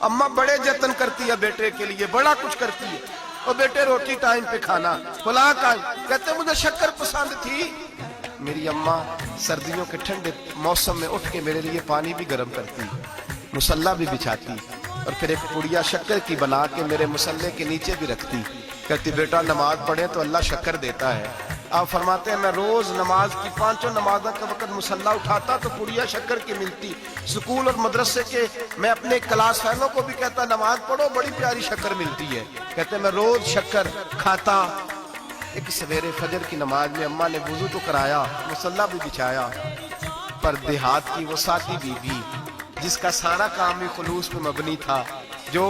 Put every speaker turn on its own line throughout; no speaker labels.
अम्मा बड़े जतन करती है बेटे के लिए, बड़ा कुछ करती है। और बेटे रोटी टाइम पे खाना, फलां टाइम, कहते मुझे शक्कर पसंद थी। मेरी अम्मा सर्दियों के ठंडे मौसम में उठ के मेरे लिए पानी भी गर्म करती, मुसल्ला भी बिछाती, और फिर एक पुड़िया शक्कर की बना के मेरे मुसल्ले के नीचे भी रखती। कहती बेटा नमाज पढ़े तो अल्लाह शक्कर देता है। आप फरमाते हैं मैं रोज नमाज की 5 नमाजों के वक्त मुसल्ला उठाता तो पुड़िया शक्कर की मिलती। स्कूल और मदरसे के मैं अपने क्लास फैलों को भी कहता नमाज पढ़ो, बड़ी प्यारी शक्कर मिलती है। कहते मैं रोज शक्कर खाता। एक सवेरे फजर की नमाज में अम्मा ने वुजू तो कराया, मुसल्ला भी बिछाया, पर देहात की वो सादी बीबी जिसका सारा काम भी खुलूस पे मबनी था, जो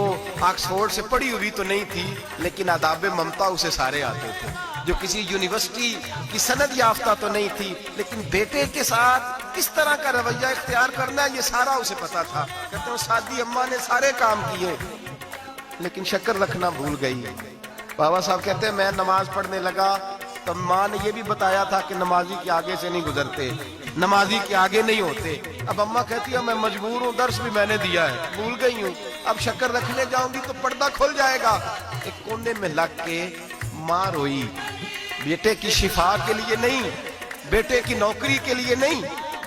ऑक्सफोर्ड से पढ़ी हुई तो नहीं थी लेकिन आदाब ममता उसे सारे आते थे, जो किसी यूनिवर्सिटी की सनद याफ्ता तो नहीं थी लेकिन बेटे के साथ किस तरह का रवैया इख्तियार करना है ये सारा उसे पता था। कहते हैं सादी अम्मा ने सारे काम किए लेकिन शक्कर रखना भूल गई। बाबा साहब कहते हैं मैं नमाज पढ़ने लगा तो माँ ने ये भी बताया था कि नमाजी के आगे से नहीं गुजरते, नमाजी के आगे नहीं होते। अब अम्मा कहती है मैं मजबूर हूँ, दर्स भी मैंने दिया है, भूल गई हूँ, अब शक्कर रखने जाऊंगी तो पर्दा खुल जाएगा। एक कोने में लग के माँ रोई, बेटे की शिफा के लिए नहीं, बेटे की नौकरी के लिए नहीं,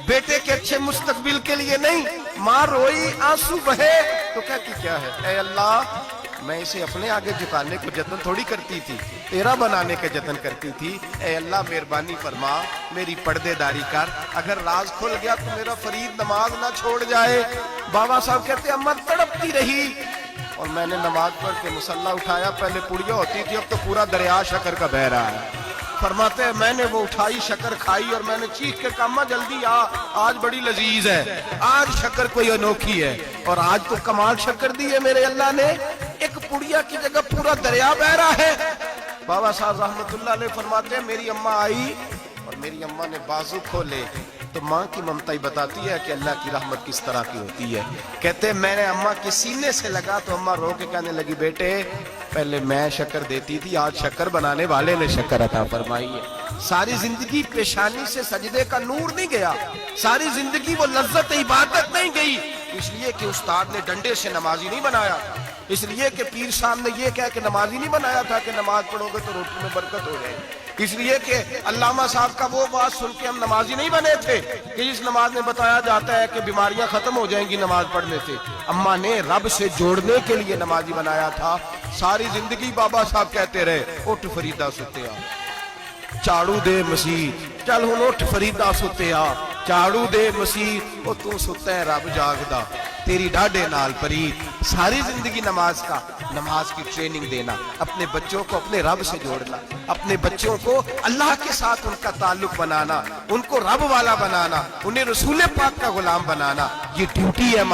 बेटे के अच्छे मुस्तकबिल के लिए नहीं। माँ रोई, आंसू बहे तो कहती क्या है, ऐ अल्लाह मैं इसे अपने आगे झुकाने को जतन थोड़ी करती थी, तेरा बनाने का जतन करती थी। ऐ अल्लाह मेहरबानी फरमा, मेरी पर्देदारी कर, अगर राज खुल गया तो मेरा फरीद नमाज ना छोड़ जाए। बाबा साहब कहते अम्मा तड़पती रही और मैंने नमाज पढ़ के मुसल्ला उठाया। पहले पुड़िया होती थी, अब तो पूरा दरिया शक्कर का बह रहा है। फरमाते हैं मैंने वो उठाई, शक्कर खाई और मैंने चीख के कहा अम्मा जल्दी आ, आज बड़ी लजीज है, आज शक्कर कोई अनोखी है। और आज तो कमाल शक्कर दी है मेरे अल्लाह ने, एक पुड़िया की जगह पूरा दरिया बह रहा है। बाबा साहब रहमतुल्लाह अलैह फरमाते हैं मेरी अम्मा आई और मेरी अम्मा ने बाजू खोले तो माँ की ममता ही बताती है कि अल्लाह की रहमत किस तरह की होती है। कहते हैं मैंने अम्मा के सीने से लगा तो अम्मा रो के कहने लगी बेटे पहले मैं शक्कर देती थी, आज शक्कर बनाने वाले ने शक्कर अता फरमाई है। सारी जिंदगी पेशानी से सजदे का नूर नहीं गया, सारी जिंदगी वो लज्जत इबादत नहीं गई, इसलिए कि उस्ताद ने डंडे से नमाजी नहीं बनाया, इसलिए कि पीर साहब ने ये कह के नमाजी नहीं बनाया था कि नमाज पढ़ोगे तो रोटी में बरकत हो जाएगी, इसलिए कि अल्लामा साहब का वो बात सुन के हम नमाजी नहीं बने थे कि इस नमाज में बताया जाता है कि बीमारियां खत्म हो जाएंगी नमाज पढ़ने से। अम्मा ने रब से जोड़ने के लिए नमाजी बनाया था। सारी जिंदगी बाबा साहब कहते रहे उठ फरीदा सुत्तिया, झाड़ू दे मसीह, चल हुण उठ फरीदा सुत्तिया, झाड़ू दे मसीह, ओ तू सुत्ता है रब जागदा, तेरी डाढ़े नाल परीत। सारी जिंदगी नमाज का, नमाज की ट्रेनिंग देना, अपने बच्चों को अपने रब से जोड़ना, अपने बच्चों को अल्लाह के साथ उनका ताल्लुक बनाना, उनको रब वाला बनाना, उन्हें रसूल पाक का गुलाम बनाना, ये ड्यूटी है।